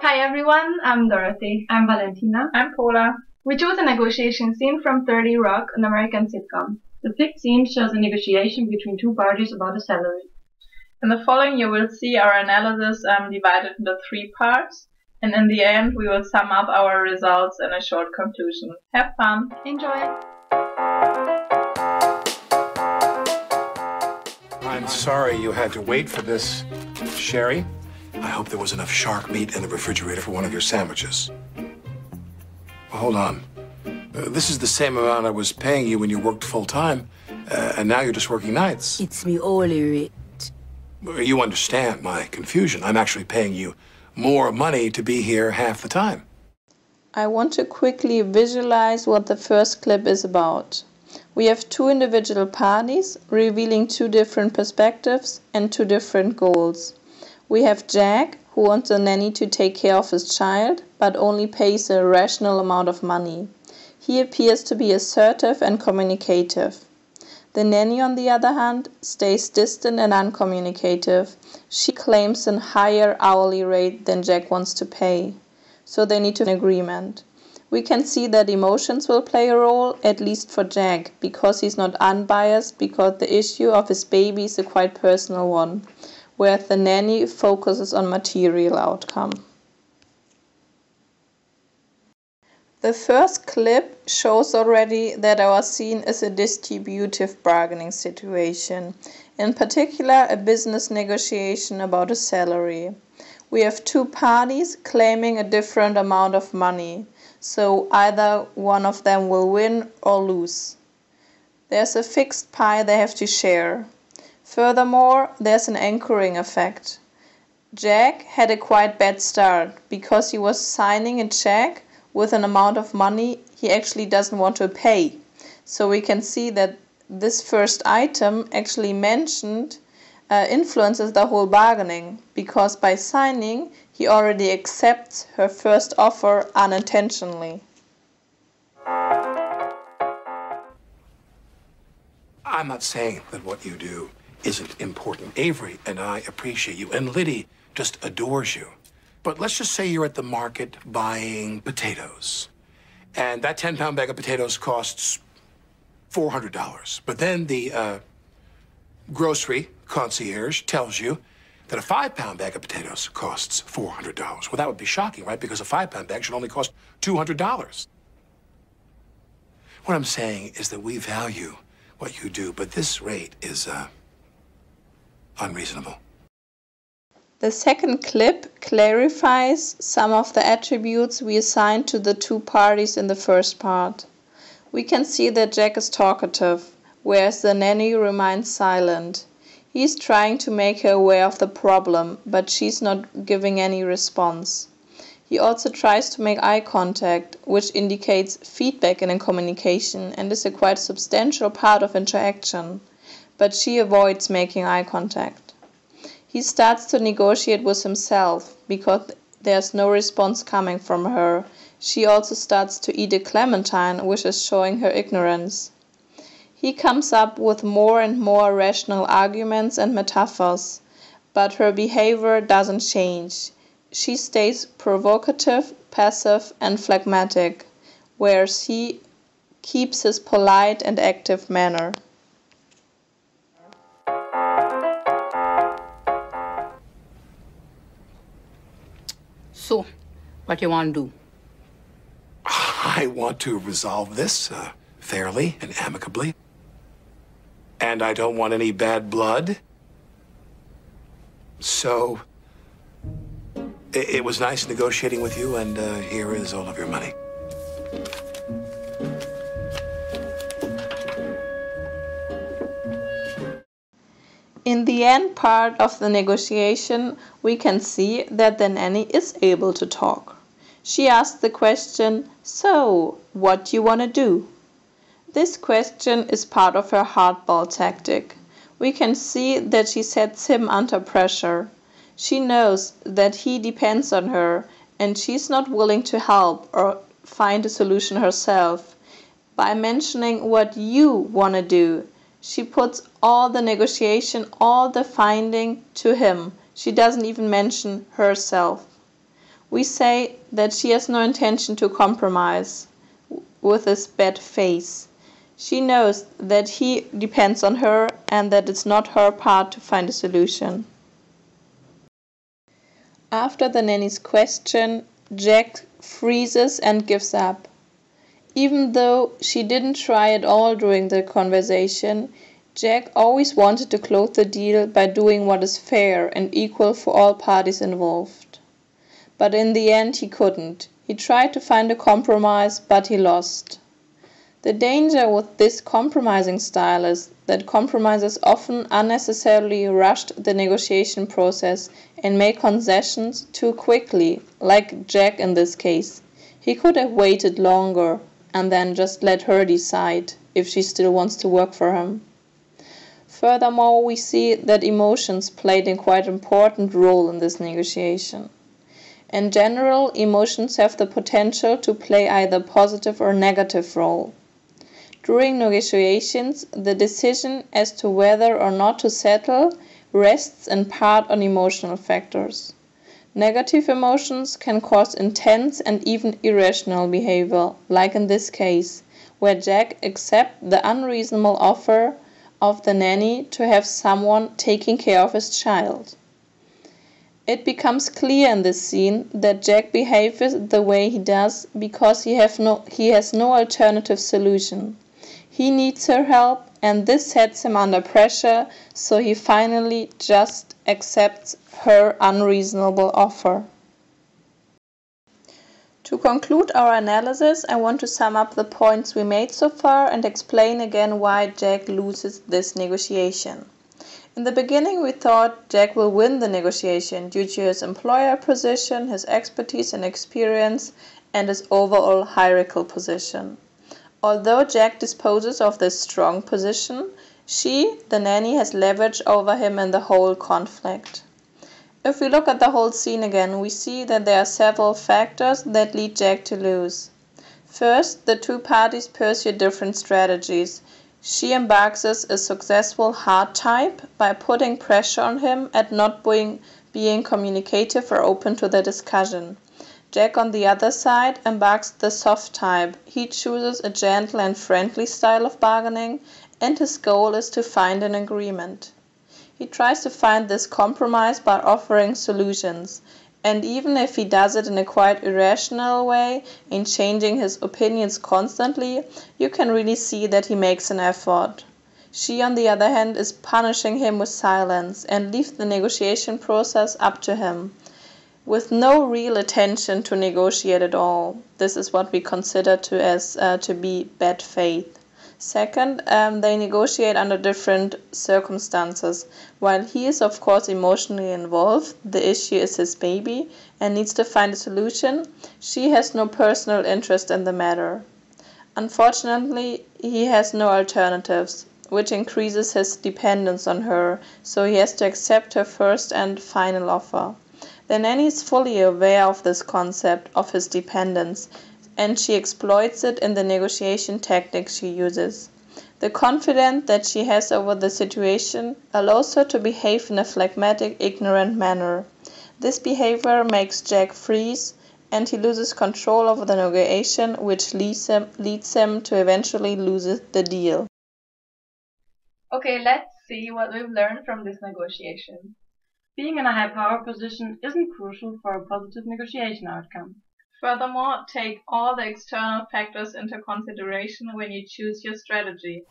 Hi everyone, I'm Dorothy. I'm Valentina. I'm Paula. We chose a negotiation scene from 30 Rock, an American sitcom. The picked scene shows a negotiation between two parties about a salary. In the following you will see our analysis divided into 3 parts, and in the end we will sum up our results in a short conclusion. Have fun! Enjoy! I'm sorry you had to wait for this, Sherry. I hope there was enough shark meat in the refrigerator for one of your sandwiches. Well, hold on. This is the same amount I was paying you when you worked full-time, and now you're just working nights. It's me hourly rate. You understand my confusion. I'm actually paying you more money to be here half the time. I want to quickly visualize what the first clip is about. We have 2 individual parties revealing 2 different perspectives and 2 different goals. We have Jack, who wants a nanny to take care of his child, but only pays a rational amount of money. He appears to be assertive and communicative. The nanny, on the other hand, stays distant and uncommunicative. She claims a higher hourly rate than Jack wants to pay, so they need to an agreement. We can see that emotions will play a role, at least for Jack, because he's not unbiased, because the issue of his baby is a quite personal one, whereas the nanny focuses on material outcome. The first clip shows already that our scene is a distributive bargaining situation, in particular a business negotiation about a salary. We have 2 parties claiming a different amount of money, so either one of them will win or lose. There's a fixed pie they have to share. Furthermore, there's an anchoring effect. Jack had a quite bad start because he was signing a check with an amount of money he actually doesn't want to pay. So we can see that this first item actually mentioned influences the whole bargaining, because by signing he already accepts her first offer unintentionally. I'm not saying that what you do isn't important. Avery and I appreciate you, and Liddy just adores you. But let's just say you're at the market buying potatoes, and that 10-pound bag of potatoes costs $400. But then the grocery concierge tells you that a 5-pound bag of potatoes costs $400. Well, that would be shocking, right? Because a 5-pound bag should only cost $200. What I'm saying is that we value what you do, but this rate is unreasonable. The second clip clarifies some of the attributes we assigned to the 2 parties in the first part. We can see that Jack is talkative, whereas the nanny remains silent. He's trying to make her aware of the problem, but she's not giving any response. He also tries to make eye contact, which indicates feedback in communication and is a quite substantial part of interaction, but she avoids making eye contact. He starts to negotiate with himself because there's no response coming from her. She also starts to eat a clementine, which is showing her ignorance. He comes up with more and more rational arguments and metaphors, but her behavior doesn't change. She stays provocative, passive, and phlegmatic, whereas he keeps his polite and active manner. So, what you want to do? I want to resolve this fairly and amicably. And I don't want any bad blood. So, it was nice negotiating with you, and here is all of your money. In the end part of the negotiation, we can see that the nanny is able to talk. She asks the question, "So, what do you want to do?" This question is part of her hardball tactic. We can see that she sets him under pressure. She knows that he depends on her, and she's not willing to help or find a solution herself. By mentioning what you want to do, she puts all the negotiation, all the finding to him. She doesn't even mention herself. We say that she has no intention to compromise with his bad face. She knows that he depends on her and that it's not her part to find a solution. After the nanny's question, Jack freezes and gives up. Even though she didn't try at all during the conversation, Jack always wanted to close the deal by doing what is fair and equal for all parties involved. But in the end he couldn't. He tried to find a compromise, but he lost. The danger with this compromising style is that compromisers often unnecessarily rushed the negotiation process and made concessions too quickly, like Jack in this case. He could have waited longer and then just let her decide if she still wants to work for him. Furthermore, we see that emotions played a quite important role in this negotiation. In general, emotions have the potential to play either positive or negative role. During negotiations, the decision as to whether or not to settle rests in part on emotional factors. Negative emotions can cause intense and even irrational behavior, like in this case, where Jack accepts the unreasonable offer of the nanny to have someone taking care of his child. It becomes clear in this scene that Jack behaves the way he does because he has no alternative solution. He needs her help, and this sets him under pressure, so he finally just accepts her unreasonable offer. To conclude our analysis, I want to sum up the points we made so far and explain again why Jack loses this negotiation. In the beginning, we thought Jack will win the negotiation due to his employer position, his expertise and experience, and his overall hierarchical position. Although Jack disposes of this strong position, she, the nanny, has leverage over him in the whole conflict. If we look at the whole scene again, we see that there are several factors that lead Jack to lose. First, the two parties pursue different strategies. She embarks as a successful hard type by putting pressure on him and not being communicative or open to the discussion. Jack, on the other side, embarks the soft type. He chooses a gentle and friendly style of bargaining, and his goal is to find an agreement. He tries to find this compromise by offering solutions, and even if he does it in a quite irrational way, in changing his opinions constantly, you can really see that he makes an effort. She, on the other hand, is punishing him with silence and leaves the negotiation process up to him, with no real attention to negotiate at all. This is what we consider to be bad faith. Second, they negotiate under different circumstances. While he is of course emotionally involved, the issue is his baby and needs to find a solution, she has no personal interest in the matter. Unfortunately, he has no alternatives, which increases his dependence on her, so he has to accept her first and final offer. The nanny is fully aware of this concept of his dependence, and she exploits it in the negotiation tactics she uses. The confidence that she has over the situation allows her to behave in a phlegmatic, ignorant manner. This behavior makes Jack freeze, and he loses control over the negotiation, which leads him to eventually lose the deal. Okay, let's see what we've learned from this negotiation. Being in a high power position isn't crucial for a positive negotiation outcome. Furthermore, take all the external factors into consideration when you choose your strategy.